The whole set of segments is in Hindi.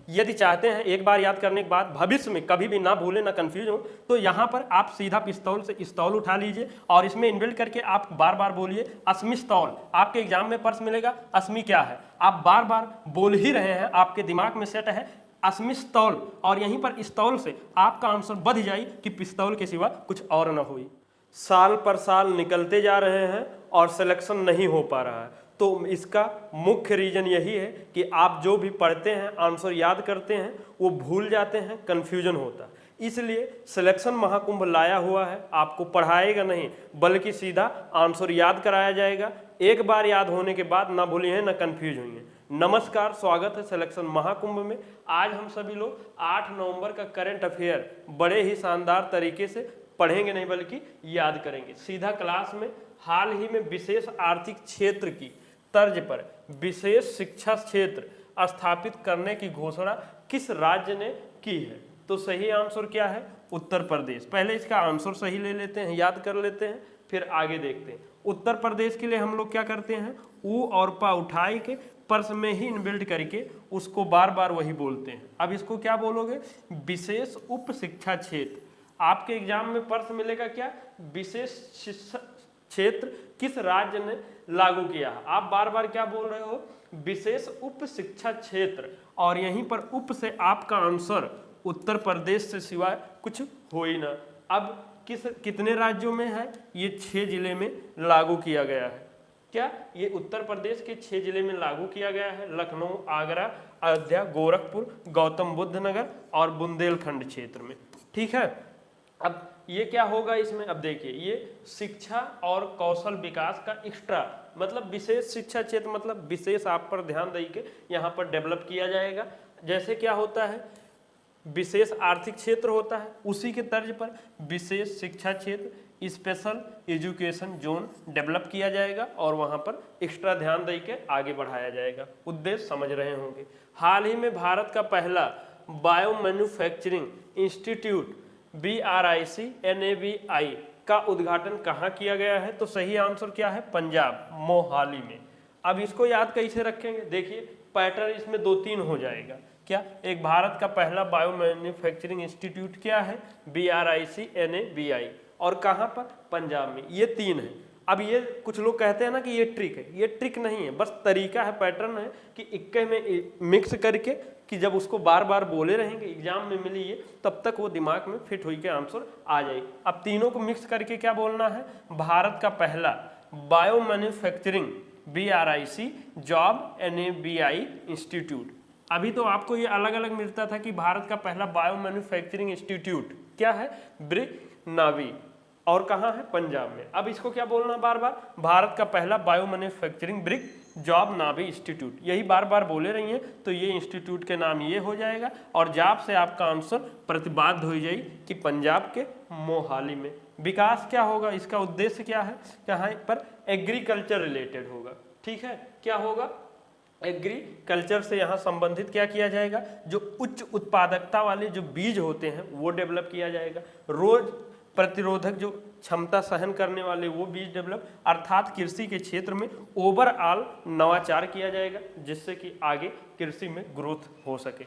यदि चाहते हैं एक बार याद करने के बाद भविष्य में कभी भी ना भूलें ना कंफ्यूज हो, तो यहाँ पर आप सीधा पिस्तौल से पिस्तौल उठा लीजिए और इसमें इनबिल्ट करके आप बार बार बोलिए अस्मिस्तौल। आपके एग्जाम में प्रश्न मिलेगा अस्मि क्या है, आप बार बार बोल ही रहे हैं, आपके दिमाग में सेट है अस्मिस्तौल, और यहीं पर इस्तौल से आपका आंसर बध जाए कि पिस्तौल के सिवा कुछ और न हुई। साल पर साल निकलते जा रहे हैं और सिलेक्शन नहीं हो पा रहा है, तो इसका मुख्य रीजन यही है कि आप जो भी पढ़ते हैं, आंसर याद करते हैं, वो भूल जाते हैं, कन्फ्यूजन होता है। इसलिए सिलेक्शन महाकुंभ लाया हुआ है, आपको पढ़ाएगा नहीं बल्कि सीधा आंसर याद कराया जाएगा। एक बार याद होने के बाद ना भूलिए ना कन्फ्यूज होंगे। नमस्कार, स्वागत है सिलेक्शन महाकुंभ में। आज हम सभी लोग 8 नवंबर का करंट अफेयर बड़े ही शानदार तरीके से पढ़ेंगे नहीं बल्कि याद करेंगे। सीधा क्लास में हाल ही में विशेष आर्थिक क्षेत्र की तर्ज पर विशेष शिक्षा क्षेत्र स्थापित करने की घोषणा किस राज्य ने की है? तो सही आंसर क्या है? उत्तर प्रदेश। पहले इसका आंसर सही ले लेते हैं, याद कर लेते हैं, फिर आगे देखते हैं। उत्तर प्रदेश के लिए हम लोग क्या करते हैं, ऊ और पा उठाई के प्रश्न में ही इनबिल्ट करके उसको बार बार वही बोलते हैं। अब इसको क्या बोलोगे? विशेष उप शिक्षा क्षेत्र। आपके एग्जाम में प्रश्न मिलेगा क्या, विशेष शिक्षा क्षेत्र किस राज्य ने लागू किया है? आप बार बार क्या बोल रहे हो? विशेष उप शिक्षा क्षेत्र, और यहीं पर उप से आपका आंसर उत्तर प्रदेश से सिवाय कुछ हो ही ना। अब कितने राज्यों में है? ये 6 जिले में लागू किया गया है। क्या ये उत्तर प्रदेश के 6 जिले में लागू किया गया है? लखनऊ, आगरा, अयोध्या, गोरखपुर, गौतम बुद्ध नगर और बुंदेलखंड क्षेत्र में। ठीक है, अब ये क्या होगा इसमें? अब देखिए, ये शिक्षा और कौशल विकास का एक्स्ट्रा मतलब विशेष शिक्षा क्षेत्र मतलब विशेष आप पर ध्यान देके यहाँ पर डेवलप किया जाएगा। जैसे क्या होता है, विशेष आर्थिक क्षेत्र होता है, उसी के तर्ज पर विशेष शिक्षा क्षेत्र स्पेशल एजुकेशन जोन डेवलप किया जाएगा और वहाँ पर एक्स्ट्रा ध्यान देके आगे बढ़ाया जाएगा। उद्देश्य समझ रहे होंगे। हाल ही में भारत का पहला bio manufacturing institute BRIC NABI का उद्घाटन कहाँ किया गया है? तो सही आंसर क्या है? पंजाब, मोहाली में। अब इसको याद कैसे रखेंगे? देखिए, पैटर्न इसमें 2-3 हो जाएगा। क्या? एक भारत का पहला बायो मैन्युफैक्चरिंग इंस्टीट्यूट क्या है? BRIC NABI, और कहाँ पर? पंजाब में। ये 3 है। अब ये कुछ लोग कहते हैं ना कि ये ट्रिक है, ये ट्रिक नहीं है, बस तरीका है, पैटर्न है कि इक्के में मिक्स करके कि जब उसको बार बार बोले रहेंगे एग्जाम में मिली ये, तब तक वो दिमाग में फिट हुई के आंसर आ जाएगी। अब तीनों को मिक्स करके क्या बोलना है? भारत का पहला bio manufacturing BRIC job NABI institute. अभी तो आपको ये अलग अलग मिलता था कि भारत का पहला बायो मैन्युफैक्चरिंग इंस्टीट्यूट क्या है? ब्रिक नावी, और कहाँ है? पंजाब में। अब इसको क्या बोलना बार बार? भारत का पहला बायो मैन्युफैक्चरिंग ब्रिक जॉब नावी इंस्टीट्यूट। यही बार बार बोले रही हैं, तो ये इंस्टीट्यूट के नाम ये हो जाएगा, और जॉब से आपका आंसर प्रतिबाद्ध हो जाए कि पंजाब के मोहाली में। विकास क्या होगा? इसका उद्देश्य क्या है? यहाँ पर एग्रीकल्चर रिलेटेड होगा। ठीक है, क्या होगा? एग्रीकल्चर से यहाँ संबंधित क्या किया जाएगा? जो उच्च उत्पादकता वाले जो बीज होते हैं वो डेवलप किया जाएगा। रोज प्रतिरोधक जो क्षमता सहन करने वाले वो बीज डेवलप, अर्थात कृषि के क्षेत्र में ओवरऑल नवाचार किया जाएगा जिससे कि आगे कृषि में ग्रोथ हो सके।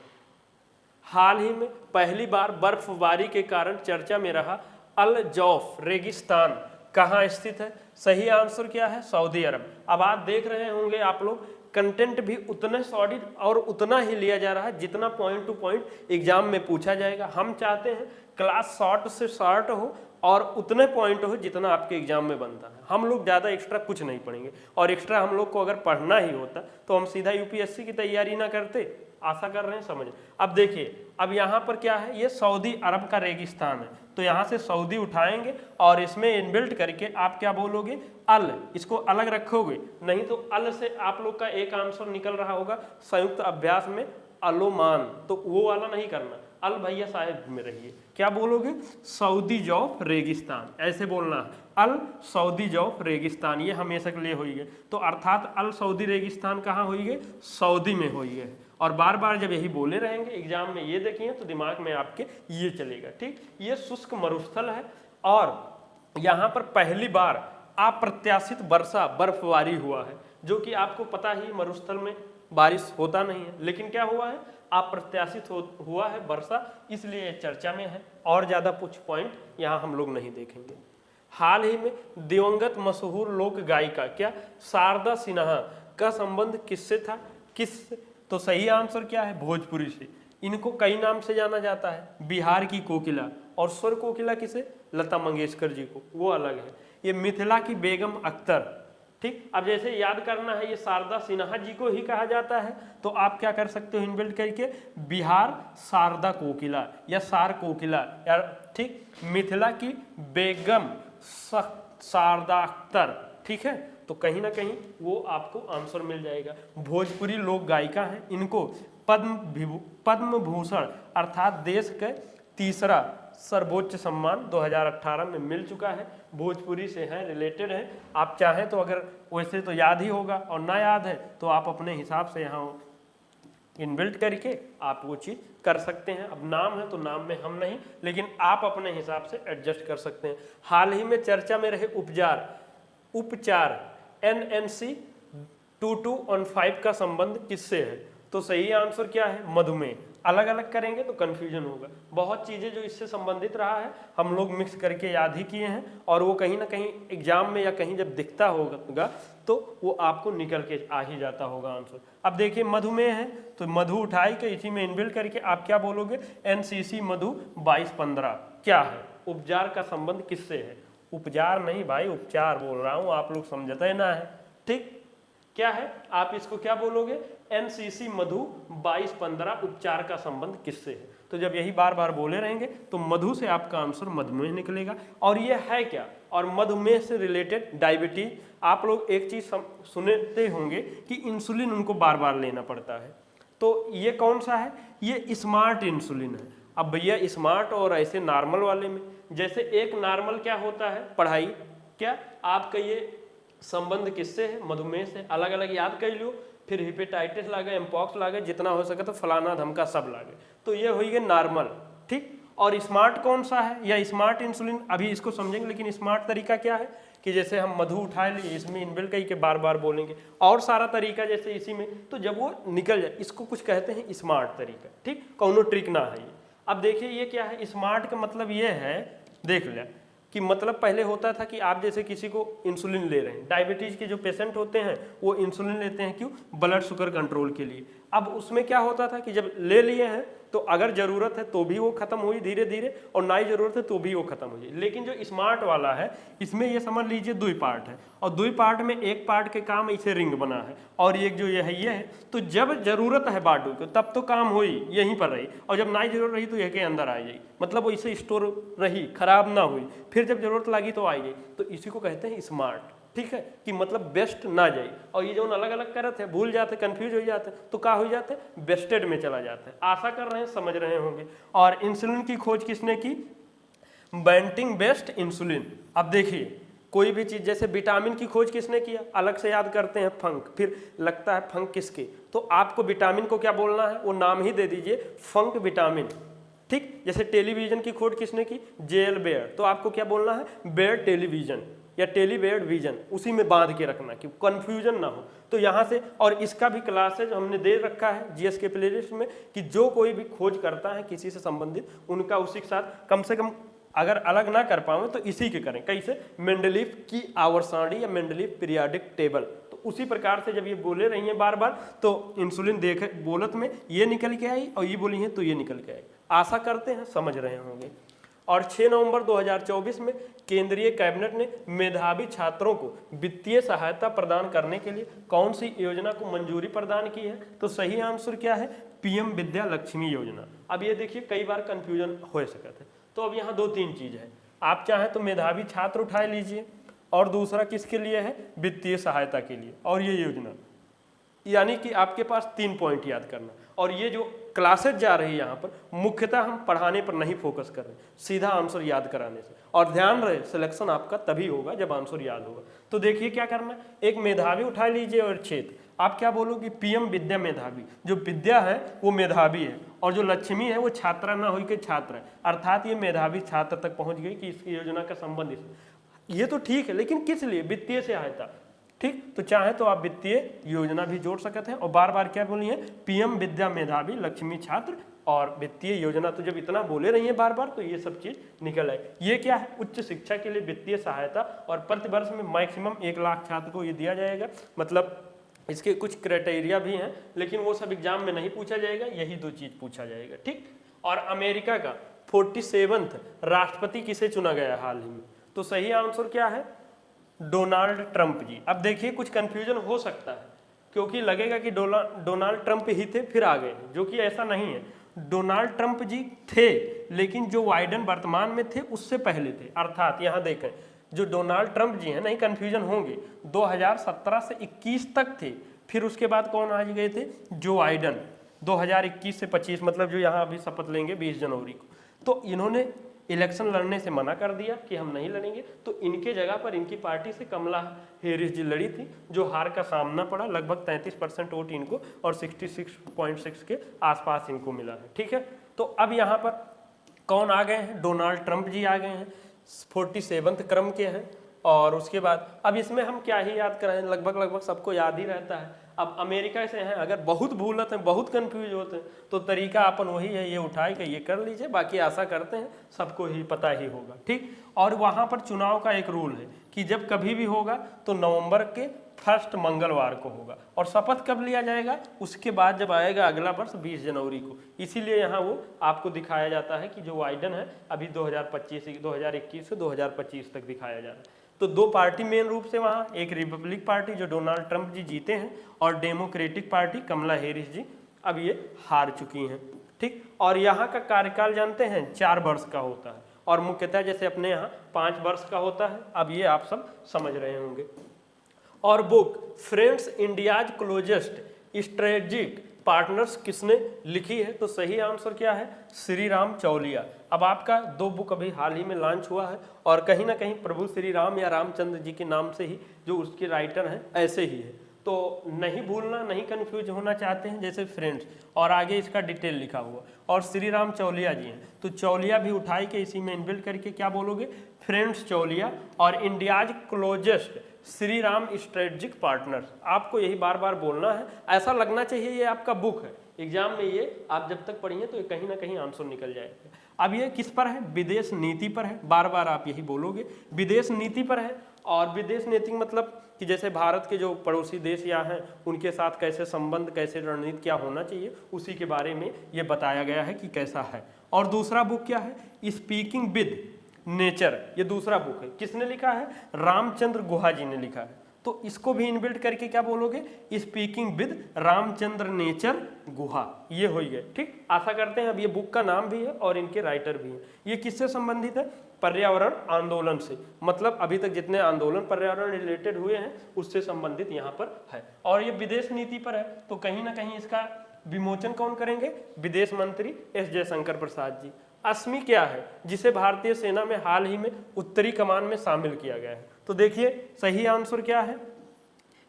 हाल ही में पहली बार बर्फबारी के कारण चर्चा में रहा अल जौफ रेगिस्तान कहाँ स्थित है? सही आंसर क्या है? सऊदी अरब। अब आप देख रहे होंगे आप लोग, कंटेंट भी उतना सॉलिड और उतना ही लिया जा रहा है जितना पॉइंट टू पॉइंट एग्जाम में पूछा जाएगा। हम चाहते हैं क्लास शॉर्ट से शॉर्ट हो और उतने पॉइंट हो जितना आपके एग्जाम में बनता है। हम लोग ज़्यादा एक्स्ट्रा कुछ नहीं पढ़ेंगे, और एक्स्ट्रा हम लोग को अगर पढ़ना ही होता तो हम सीधा UPSC की तैयारी ना करते। आशा कर रहे हैं समझ। अब देखिए, अब यहाँ पर क्या है? ये सऊदी अरब का रेगिस्तान है, तो यहाँ से सऊदी उठाएंगे और इसमें इनबिल्ट करके आप क्या बोलोगे? अल। इसको अलग रखोगे, नहीं तो अल से आप लोग का एक आंसर निकल रहा होगा संयुक्त अभ्यास में अलोमान, तो वो वाला नहीं करना, अल भैया साहिब में रहिए। क्या बोलोगे? सऊदी जौफ रेगिस्तान, ऐसे बोलना है, अल सऊदी जौफ रेगिस्तान। ये हमेशा के लिए होई है, तो अर्थात अल सऊदी रेगिस्तान कहाँ होई है? सऊदी में होई है। और बार बार जब यही बोले रहेंगे एग्जाम में, ये देखिए तो दिमाग में आपके ये चलेगा। ठीक, ये शुष्क मरुस्थल है, और यहाँ पर पहली बार अप्रत्याशित वर्षा बर्फबारी हुआ है, जो कि आपको पता ही मरुस्थल में बारिश होता नहीं है, लेकिन क्या हुआ है? अप्रत्याशित हुआ है वर्षा, इसलिए ये चर्चा में है। और ज़्यादा कुछ पॉइंट यहाँ हम लोग नहीं देखेंगे। हाल ही में दिवंगत मशहूर लोक गायिका क्या शारदा सिन्हा का संबंध किससे था? तो सही आंसर क्या है? भोजपुरी से। इनको कई नाम से जाना जाता है, बिहार की कोकिला, और स्वर कोकिला किसे? लता मंगेशकर जी को, वो अलग है। ये मिथिला की बेगम अख्तर, ठीक। अब जैसे याद करना है, ये शारदा सिन्हा जी को ही कहा जाता है, तो आप क्या कर सकते हो इनबिल्ट करके, बिहार शारदा कोकिला या सार कोकिला, या ठीक, मिथिला की बेगम शारदा अख्तर, ठीक है। तो कहीं ना कहीं वो आपको आंसर मिल जाएगा। भोजपुरी लोक गायिका हैं, इनको पद्म भूषण अर्थात देश के तीसरा सर्वोच्च सम्मान 2018 में मिल चुका है। भोजपुरी से हैं, रिलेटेड है। आप चाहें तो, अगर वैसे तो याद ही होगा, और ना याद है तो आप अपने हिसाब से यहाँ इनबिल्ट करके आप वो चीज़ कर सकते हैं। अब नाम है तो नाम में हम नहीं, लेकिन आप अपने हिसाब से एडजस्ट कर सकते हैं। हाल ही में चर्चा में रहे उपचार NNC 2215 का संबंध किससे है? तो सही आंसर क्या है? मधुमेह। अलग अलग करेंगे तो कंफ्यूजन होगा। बहुत चीज़ें जो इससे संबंधित रहा है हम लोग मिक्स करके याद ही किए हैं, और वो कहीं ना कहीं एग्जाम में या कहीं जब दिखता होगा तो वो आपको निकल के आ ही जाता होगा आंसर। अब देखिए मधुमेह है तो मधु उठाई के इसी में इनबिल्ट करके आप क्या बोलोगे? NCC मधु 2215 क्या है? उपचार का संबंध किससे है? उपचार नहीं भाई, उपचार बोल रहा हूँ, आप लोग समझते ना है, ठीक। क्या है? आप इसको क्या बोलोगे? NCC मधु 2215 उपचार का संबंध किससे है? तो जब यही बार बार बोले रहेंगे तो मधु से आपका आंसर मधुमेह निकलेगा। और ये है क्या? और मधुमेह से रिलेटेड डायबिटीज। आप लोग एक चीज सुनते होंगे कि इंसुलिन उनको बार बार लेना पड़ता है, तो ये कौन सा है? ये स्मार्ट इंसुलिन है। अब भैया स्मार्ट और ऐसे नॉर्मल वाले में, जैसे एक नॉर्मल क्या होता है? पढ़ाई। क्या आपका ये संबंध किससे है? मधुमेह से। अलग अलग याद कर लो, फिर हिपेटाइटिस लागे, एम्पॉक्स लागे, जितना हो सके तो फलाना धमका सब लागे, तो ये होगी नॉर्मल, ठीक। और स्मार्ट कौन सा है? या स्मार्ट इंसुलिन, अभी इसको समझेंगे। लेकिन स्मार्ट तरीका क्या है कि जैसे हम मधु उठा लिए, इसमें इनबिल्ट करके बार बार बोलेंगे, और सारा तरीका जैसे इसी में, तो जब वो निकल जाए, इसको कुछ कहते हैं स्मार्ट तरीका, ठीक। कौनो ट्रिक ना है ये। अब देखिए ये क्या है? स्मार्ट का मतलब ये है, देख लिया कि मतलब पहले होता था कि आप जैसे किसी को इंसुलिन ले रहे हैं, डायबिटीज के जो पेशेंट होते हैं वो इंसुलिन लेते हैं, क्यों? ब्लड शुगर कंट्रोल के लिए। अब उसमें क्या होता था कि जब ले लिए हैं तो अगर ज़रूरत है तो भी वो खत्म हुई धीरे धीरे, और ना ही ज़रूरत है तो भी वो खत्म हुई। लेकिन जो स्मार्ट वाला है इसमें ये समझ लीजिए 2 पार्ट है, और 2 पार्ट में एक पार्ट के काम इसे रिंग बना है, और एक जो ये है, तो जब जरूरत है बाडू को तब तो काम हुई यहीं पर रही, और जब ना ही जरूरत रही तो ये के अंदर आ जाई, मतलब वो इसे स्टोर रही, खराब ना हुई, फिर जब जरूरत लगी तो आई गई। तो इसी को कहते हैं स्मार्ट, ठीक है, कि मतलब बेस्ट ना जाए। और ये जो अलग अलग करते हैं, भूल जाते, कंफ्यूज हो जाते, तो क्या हो जाते हैं? बेस्टेड में चला जाता है। आशा कर रहे हैं समझ रहे होंगे। और इंसुलिन की खोज किसने की? Banting Best insulin. अब देखिए कोई भी चीज़, जैसे विटामिन की खोज किसने किया? अलग से याद करते हैं, फंक। फिर लगता है फंक किसके? तो आपको विटामिन को क्या बोलना है? वो नाम ही दे दीजिए, फंक विटामिन, ठीक। जैसे टेलीविजन की खोज किसने की? JL बेयर, तो आपको क्या बोलना है? बेयर टेलीविजन या टेलीबेयर्ड विजन, उसी में बांध के रखना कि कंफ्यूजन ना हो। तो यहाँ से, और इसका भी क्लासेज हमने दे रखा है GS के प्लेलिस्ट में, कि जो कोई भी खोज करता है किसी से संबंधित, उनका उसी के साथ कम से कम, अगर अलग ना कर पाओ तो इसी के करें। कैसे? मेंडलीफ की आवर्त सारणी या मेंडलीफ पीरियाडिक टेबल। तो उसी प्रकार से जब ये बोले रही हैं बार बार, तो इंसुलिन देखे बोलत में ये निकल के आई, और ये बोली है तो ये निकल के आई। आशा करते हैं समझ रहे होंगे। और 6 नवंबर 2024 में केंद्रीय कैबिनेट ने मेधावी छात्रों को वित्तीय सहायता प्रदान करने के लिए कौन सी योजना को मंजूरी प्रदान की है? तो सही आंसर क्या है? PM विद्या लक्ष्मी योजना। अब ये देखिए कई बार कंफ्यूजन हो सकता है, तो अब यहाँ 2-3 चीज़ है। आप चाहें तो मेधावी छात्र उठा लीजिए, और दूसरा किसके लिए है? वित्तीय सहायता के लिए। और ये योजना, यानी कि आपके पास 3 पॉइंट याद करना। और ये जो क्लासेज जा रही है यहाँ पर, मुख्यतः हम पढ़ाने पर नहीं फोकस कर रहे, सीधा आंसर याद कराने से। और ध्यान रहे, सिलेक्शन आपका तभी होगा जब आंसर याद होगा। तो देखिए क्या करना, एक मेधावी उठा लीजिए और क्षेत्र। आप क्या बोलोगे? PM विद्या मेधावी। जो विद्या है वो मेधावी है, और जो लक्ष्मी है वो छात्रा ना हो के छात्र है, अर्थात ये मेधावी छात्र तक पहुँच गई कि इस योजना का संबंध। ये तो ठीक है, लेकिन किस लिए? वित्तीय सहायता। ठीक। तो चाहे तो आप वित्तीय योजना भी जोड़ सकते हैं। और बार बार क्या बोली है, पीएम विद्या मेधावी लक्ष्मी छात्र और वित्तीय योजना। तो जब इतना बोले रही है बार बार तो ये सब चीज निकल आए। ये क्या है, उच्च शिक्षा के लिए वित्तीय सहायता, और प्रतिवर्ष में मैक्सिमम 1 लाख छात्र को ये दिया जाएगा। मतलब इसके कुछ क्राइटेरिया भी हैं, लेकिन वो सब एग्जाम में नहीं पूछा जाएगा, यही 2 चीज पूछा जाएगा, ठीक। और अमेरिका का 47वां राष्ट्रपति किसे चुना गया हाल ही में, तो सही आंसर क्या है, डोनाल्ड ट्रंप जी। अब देखिए कुछ कंफ्यूजन हो सकता है, क्योंकि लगेगा कि डोनाल्ड ट्रंप ही थे फिर आ गए, जो कि ऐसा नहीं है। डोनाल्ड ट्रंप जी थे, लेकिन जो बाइडेन वर्तमान में थे उससे पहले थे। अर्थात यहाँ देखें, जो डोनाल्ड ट्रंप जी हैं, नहीं कंफ्यूजन होंगे, 2017 से 21 तक थे। फिर उसके बाद कौन आ गए थे, जो बाइडेन 2021 से 25, मतलब जो यहाँ अभी शपथ लेंगे 20 जनवरी को। तो इन्होंने इलेक्शन लड़ने से मना कर दिया कि हम नहीं लड़ेंगे। तो इनके जगह पर इनकी पार्टी से कमला हैरिस जी लड़ी थी, जो हार का सामना पड़ा। लगभग 33% वोट इनको और 66.6 के आसपास इनको मिला है, ठीक है। तो अब यहाँ पर कौन आ गए हैं, डोनाल्ड ट्रंप जी आ गए हैं, 47वें क्रम के हैं। और उसके बाद अब इसमें हम क्या ही याद कराएं, लगभग सबको याद ही रहता है। अब अमेरिका से हैं, अगर बहुत भूलत हैं, बहुत कंफ्यूज होते हैं, तो तरीका अपन वही है, ये उठाए के ये कर लीजिए। बाकी आशा करते हैं सबको ही पता ही होगा, ठीक। और वहाँ पर चुनाव का एक रूल है कि जब कभी भी होगा तो नवंबर के 1 मंगलवार को होगा। और शपथ कब लिया जाएगा, उसके बाद जब आएगा अगला वर्ष 20 जनवरी को। इसीलिए यहाँ वो आपको दिखाया जाता है कि जो बाइडेन है अभी 2021 से 2025 तक दिखाया जा रहा है। तो 2 पार्टी मेन रूप से वहाँ, एक रिपब्लिक पार्टी जो डोनाल्ड ट्रंप जी जीते हैं, और डेमोक्रेटिक पार्टी कमला हैरिस जी अब ये हार चुकी हैं, ठीक। और यहाँ का कार्यकाल जानते हैं 4 वर्ष का होता है, और मुख्यतः जैसे अपने यहाँ 5 वर्ष का होता है। अब ये आप सब समझ रहे होंगे। और book friends India's closest strategic partners किसने लिखी है, तो सही आंसर क्या है, श्री राम चौलिया। अब आपका 2 बुक अभी हाल ही में लॉन्च हुआ है, और कहीं ना कहीं प्रभु श्री राम या रामचंद्र जी के नाम से ही जो उसके राइटर हैं ऐसे ही है। तो नहीं भूलना, नहीं कंफ्यूज होना चाहते हैं, जैसे फ्रेंड्स और आगे इसका डिटेल लिखा हुआ, और श्री राम चौलिया जी हैं, तो चौलिया भी उठाई के इसी में इनबिल्ट करके क्या बोलोगे, फ्रेंड्स चौलिया। और India's closest Shri Ram strategic partners, आपको यही बार बार बोलना है। ऐसा लगना चाहिए ये आपका बुक है, एग्जाम में ये आप जब तक पढ़िए तो ये कहीं ना कहीं आंसर निकल जाएगा। अब ये किस पर है, विदेश नीति पर है, बार बार आप यही बोलोगे, विदेश नीति पर है। और विदेश नीति मतलब कि जैसे भारत के जो पड़ोसी देश यहाँ हैं उनके साथ कैसे संबंध, कैसे रणनीति क्या होना चाहिए, उसी के बारे में ये बताया गया है कि कैसा है। और दूसरा बुक क्या है, स्पीकिंग विद नेचर, ये दूसरा बुक है। किसने लिखा है, रामचंद्र गुहा जी ने लिखा है। तो इसको भी इनबिल्ट करके क्या बोलोगे, स्पीकिंग विद रामचंद्र नेचर गुहा, ये हो गया, ठीक। आशा करते हैं अब ये बुक का नाम भी है और इनके राइटर भी हैं। ये किससे संबंधित है, पर्यावरण आंदोलन से, मतलब अभी तक जितने आंदोलन पर्यावरण रिलेटेड हुए हैं उससे संबंधित यहाँ पर है। और ये विदेश नीति पर है, तो कहीं ना कहीं इसका विमोचन कौन करेंगे, विदेश मंत्री एस जयशंकर प्रसाद जी। अस्मी क्या है, जिसे भारतीय सेना में हाल ही में उत्तरी कमान में शामिल किया गया है, तो देखिए सही आंसर क्या है,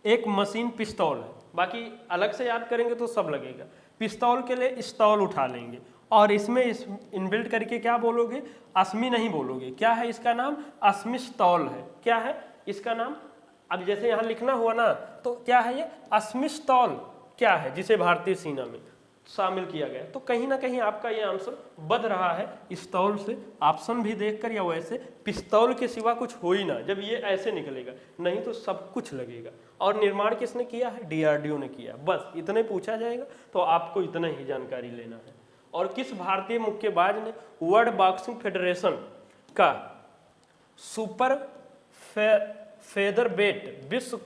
एक मशीन पिस्तौल है। बाकी अलग से याद करेंगे तो सब लगेगा। पिस्तौल के लिए स्टॉल उठा लेंगे, और इसमें इनबिल्ट करके क्या बोलोगे, अस्मी नहीं बोलोगे, क्या है इसका नाम, अस्मिस्टॉल है। क्या है इसका नाम, अब जैसे यहाँ लिखना हुआ ना, तो क्या है ये अस्मिस्टॉल, क्या है जिसे भारतीय सेना में शामिल किया गया। तो कहीं ना कहीं आपका ये आंसर बद रहा है स्टॉल से, ऑप्शन भी देखकर, या वैसे पिस्तौल के सिवा कुछ हो ही ना, जब ये ऐसे निकलेगा, नहीं तो सब कुछ लगेगा। और निर्माण किसने किया है, DRDO ने किया। बस इतने पूछा जाएगा, तो आपको इतना ही जानकारी लेना है। और किस भारतीय मुक्केबाज ने वर्ल्ड बॉक्सिंग फेडरेशन का सुपर फेदरवेट विश्व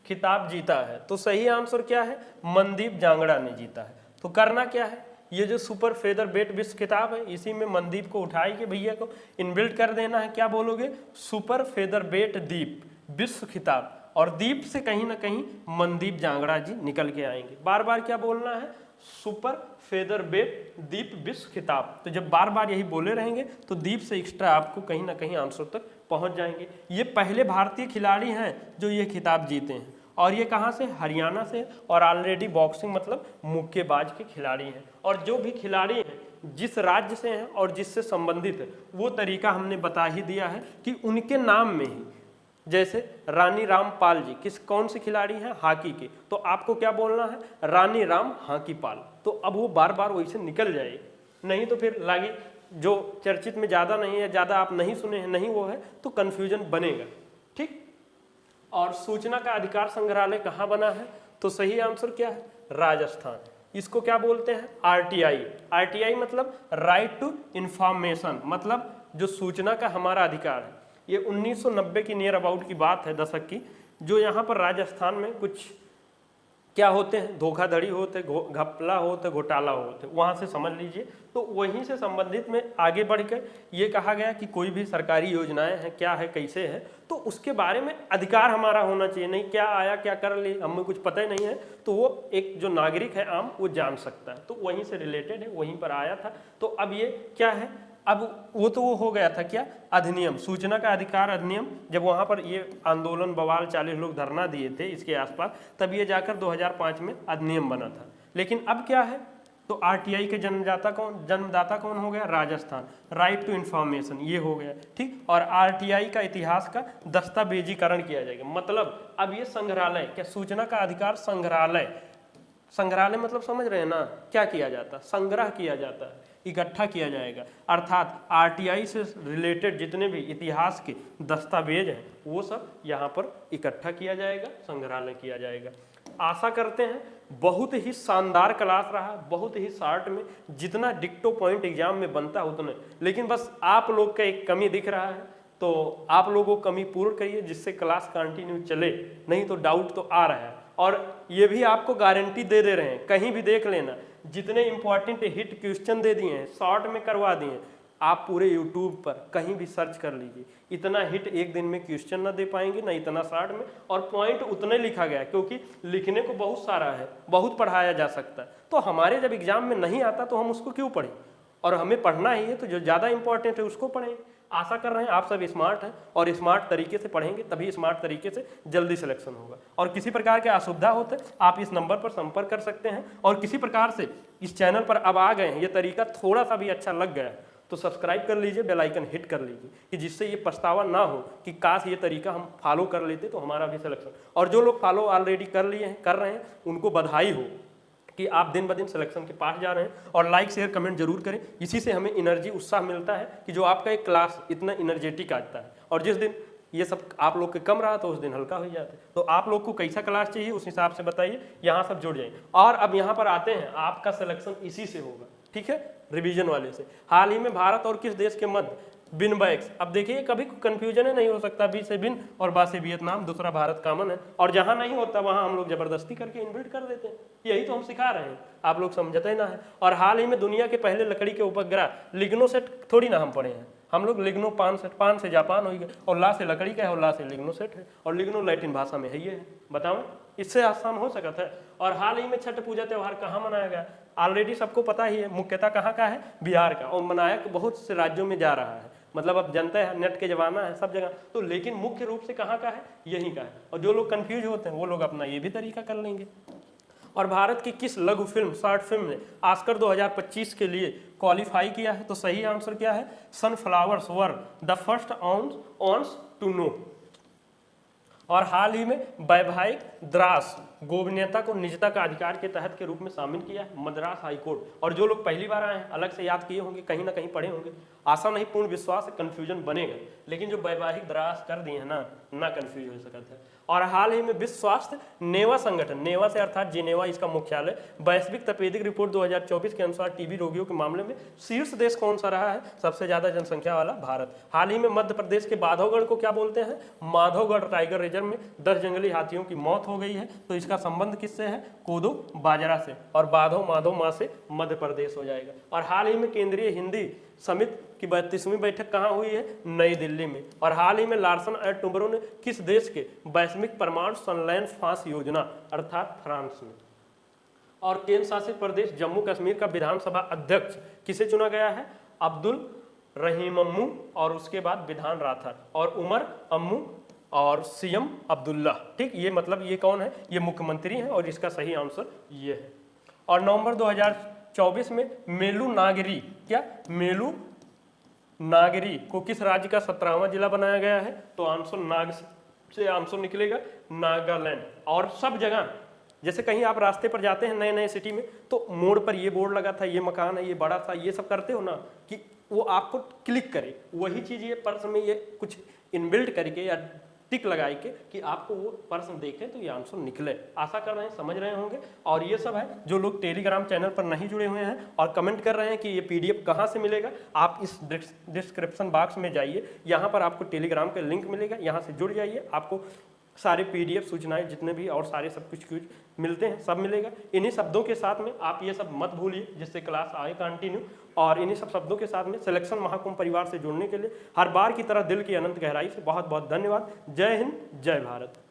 खिताब जीता है, तो सही आंसर क्या है, मनदीप जांगड़ा ने जीता है। तो करना क्या है, ये जो सुपर फेदरवेट विश्व खिताब है, इसी में मनदीप को उठाई के भैया को इनबिल्ट कर देना है। क्या बोलोगे, सुपर फेदरवेट दीप विश्व खिताब, और दीप से कहीं ना कहीं मनदीप जांगड़ा जी निकल के आएंगे। बार बार क्या बोलना है, सुपर फेदरवेट दीप विश्व खिताब। तो जब बार बार यही बोले रहेंगे तो दीप से एक्स्ट्रा आपको कहीं ना कहीं आंसर तक पहुंच जाएंगे। ये पहले भारतीय खिलाड़ी हैं जो ये खिताब जीते हैं, और ये कहाँ से, हरियाणा से। और ऑलरेडी बॉक्सिंग मतलब मुक्केबाज के खिलाड़ी हैं। और जो भी खिलाड़ी हैं जिस राज्य से हैं और जिससे संबंधित है, वो तरीका हमने बता ही दिया है कि उनके नाम में ही जैसे रानी रामपाल जी कौन सी खिलाड़ी हैं, हॉकी के, तो आपको क्या बोलना है, रानी राम हॉकी पाल। तो अब वो बार बार वैसे निकल जाएगी, नहीं तो फिर लागे जो चर्चित में ज़्यादा नहीं है, ज़्यादा आप नहीं सुने हैं, नहीं वो है, तो कन्फ्यूजन बनेगा। ठीक। और सूचना का अधिकार संग्रहालय कहाँ बना है, तो सही आंसर क्या है, राजस्थान। इसको क्या बोलते हैं, आरटीआई। आरटीआई मतलब राइट टू इंफॉर्मेशन, मतलब जो सूचना का हमारा अधिकार है। ये 1990 की नियर अबाउट की बात है, दशक की, जो यहाँ पर राजस्थान में कुछ क्या होते हैं, धोखाधड़ी होते, घपला होते, घोटाला होते, वहाँ से समझ लीजिए। तो वहीं से संबंधित में आगे बढ़कर ये कहा गया कि कोई भी सरकारी योजनाएं हैं, क्या है, कैसे है, तो उसके बारे में अधिकार हमारा होना चाहिए। नहीं क्या आया, क्या कर ली, हमें कुछ पता ही नहीं है, तो वो एक जो नागरिक है आम, वो जान सकता है। तो वहीं से रिलेटेड है, वहीं पर आया था। तो अब ये क्या है, अब वो तो वो हो गया था क्या, अधिनियम, सूचना का अधिकार अधिनियम, जब वहाँ पर ये आंदोलन बवाल 40 लोग धरना दिए थे इसके आसपास, तब ये जाकर 2005 में अधिनियम बना था। लेकिन अब क्या है, तो आरटीआई के जन्मदाता कौन हो गया, राजस्थान, राइट टू इंफॉर्मेशन, ये हो गया। ठीक। और आरटीआई का इतिहास का दस्तावेजीकरण किया जाएगा, मतलब अब ये संग्रहालय, क्या सूचना का अधिकार संग्रहालय, संग्रहालय मतलब समझ रहे हैं ना, क्या किया जाता है, संग्रह किया जाता है, इकट्ठा किया जाएगा। अर्थात आरटीआई से रिलेटेड जितने भी इतिहास के दस्तावेज हैं वो सब यहाँ पर इकट्ठा किया जाएगा, संग्रहालय किया जाएगा। आशा करते हैं बहुत ही शानदार क्लास रहा, बहुत ही शॉर्ट में, जितना डिक्टो पॉइंट एग्जाम में बनता है उतने, लेकिन बस आप लोग का एक कमी दिख रहा है, तो आप लोगों को कमी पूर्ण करिए जिससे क्लास कंटिन्यू चले, नहीं तो डाउट तो आ रहा है। और ये भी आपको गारंटी दे रहे हैं, कहीं भी देख लेना, जितने इंपॉर्टेंट हिट क्वेश्चन दे दिए हैं, शॉर्ट में करवा दिए हैं, आप पूरे यूट्यूब पर कहीं भी सर्च कर लीजिए, इतना हिट एक दिन में क्वेश्चन ना दे पाएंगे, ना इतना शॉर्ट में, और पॉइंट उतने लिखा गया है, क्योंकि लिखने को बहुत सारा है, बहुत पढ़ाया जा सकता है। तो हमारे जब एग्जाम में नहीं आता तो हम उसको क्यों पढ़ें, और हमें पढ़ना ही है तो जो ज़्यादा इंपॉर्टेंट है उसको पढ़ें। आशा कर रहे हैं आप सब स्मार्ट हैं और स्मार्ट तरीके से पढ़ेंगे, तभी स्मार्ट तरीके से जल्दी सिलेक्शन होगा। और किसी प्रकार के असुविधा होते आप इस नंबर पर संपर्क कर सकते हैं। और किसी प्रकार से इस चैनल पर अब आ गए हैं, ये तरीका थोड़ा सा भी अच्छा लग गया है तो सब्सक्राइब कर लीजिए, बेल आइकन हिट कर लीजिए, कि जिससे ये पछतावा ना हो कि काश ये तरीका हम फॉलो कर लेते तो हमारा भी सिलेक्शन। और जो लोग फॉलो ऑलरेडी कर लिए हैं, कर रहे हैं, उनको बधाई हो कि आप दिन ब दिन सिलेक्शन के पास जा रहे हैं। और लाइक शेयर कमेंट जरूर करें, इसी से हमें एनर्जी उत्साह मिलता है कि जो आपका एक क्लास इतना एनर्जेटिक आता है। और जिस दिन ये सब आप लोग के कम रहा तो उस दिन हल्का हो जाता है। तो आप लोग को कैसा क्लास चाहिए उस हिसाब से बताइए, यहाँ सब जुड़ जाइए। और अब यहाँ पर आते हैं, आपका सिलेक्शन इसी से होगा, ठीक है, रिवीजन वाले से। हाल ही में भारत और किस देश के मध्य बिन बैक्स, अब देखिए कभी कंफ्यूजन है, नहीं हो सकता, बी से बिन और बा से वियतनाम, दूसरा भारत कॉमन है, और जहां नहीं होता वहां हम लोग जबरदस्ती करके इन्वर्ट कर देते हैं। यही तो हम सिखा रहे हैं, आप लोग समझते ना है। और हाल ही में दुनिया के पहले लकड़ी के उपग्रह लिग्नोसेट थोड़ी ना हम पढ़े हैं, हम लोग लिग्नो पान से जापान हो गया, और ला से लकड़ी का है और ला से लिग्नोसेट है, और लिग्नो लैटिन भाषा में है ये है। बताओ इससे आसान हो सकता है। और हाल ही में छठ पूजा त्यौहार कहाँ मनाया गया, ऑलरेडी सबको पता ही है, मुख्यतः कहाँ का है, बिहार का, और मनाया बहुत से राज्यों में जा रहा है। मतलब अब जनता है, नेट के जमाना है सब जगह, तो लेकिन मुख्य रूप से कहाँ का है, यहीं का है। और जो लोग कंफ्यूज होते हैं वो लोग अपना ये भी तरीका कर लेंगे। और भारत की किस लघु फिल्म, शॉर्ट फिल्म ने ऑस्कर 2025 के लिए क्वालिफाई किया है, तो सही आंसर क्या है, sunflowers were the first ones to know. और हाल ही में वैवाहिक द्रास गोपनीयता को निजता का अधिकार के तहत के रूप में शामिल किया है मद्रास हाईकोर्ट। और जो लोग पहली बार आए हैं अलग से याद किए होंगे, कहीं ना कहीं पढ़े होंगे, आशा नहीं पूर्ण विश्वास है कन्फ्यूजन बनेगा, लेकिन जो वैवाहिक द्रास कर दिए हैं ना कन्फ्यूज हो सकता है। और हाल ही में विश्व स्वास्थ्य नेवा संगठन, नेवा से अर्थात जिनेवा इसका मुख्यालय, वैश्विक तपेदिक रिपोर्ट 2024 के अनुसार टीबी रोगियों के मामले में शीर्ष देश कौन सा रहा है, सबसे ज्यादा जनसंख्या वाला भारत। हाल ही में मध्य प्रदेश के माधवगढ़ को क्या बोलते हैं, माधवगढ़ टाइगर रिजर्व में 10 जंगली हाथियों की मौत हो गई है, तो इसका संबंध किससे है, कोदो बाजरा से, और माधव माँ से मध्य प्रदेश हो जाएगा। और हाल ही में केंद्रीय हिंदी समिति की 32वीं बैठक कहाँ हुई है, नई दिल्ली में। और हाल ही में लार्सन एंड टुब्रो ने किस देश के वैश्विक परमाणु संलयन फांस योजना अर्थात फ्रांस में। और केंद्र शासित प्रदेश जम्मू कश्मीर का विधानसभा अध्यक्ष किसे चुना गया है, अब्दुल रहीम अम्मू, और उसके बाद विधान राठौर, और उमर अम्मू, और सीएम अब्दुल्ला। ठीक, ये मतलब ये कौन है, ये मुख्यमंत्री हैं, और इसका सही आंसर ये है। और नवंबर 2024 में मेलू नागरी, क्या मेलू नागरी को किस राज्य का 17वां जिला बनाया गया है, तो आंसर से आंसर निकलेगा नागालैंड। और सब जगह जैसे कहीं आप रास्ते पर जाते हैं नए नए सिटी में, तो मोड़ पर ये बोर्ड लगा था, ये मकान है, ये बड़ा था, ये सब करते हो ना कि वो आपको क्लिक करे, वही चीज़ ये पर्स में ये कुछ इनबिल्ट करके या टिक लगाए के कि आपको वो पर्स देखें तो ये आंसर निकले। आशा कर रहे हैं समझ रहे होंगे। और ये सब है जो लोग टेलीग्राम चैनल पर नहीं जुड़े हुए हैं और कमेंट कर रहे हैं कि ये पीडीएफ कहाँ से मिलेगा, आप इस डिस्क्रिप्शन बॉक्स में जाइए, यहाँ पर आपको टेलीग्राम का लिंक मिलेगा, यहाँ से जुड़ जाइए, आपको सारे पीडीएफ सूचनाएं जितने भी और सारे सब कुछ मिलते हैं सब मिलेगा। इन्हीं शब्दों के साथ में आप ये सब मत भूलिए जिससे क्लास आए कंटिन्यू। और इन्हीं सब शब्दों के साथ में सिलेक्शन महाकुंभ परिवार से जुड़ने के लिए हर बार की तरह दिल की अनंत गहराई से बहुत बहुत धन्यवाद। जय हिंद, जय भारत।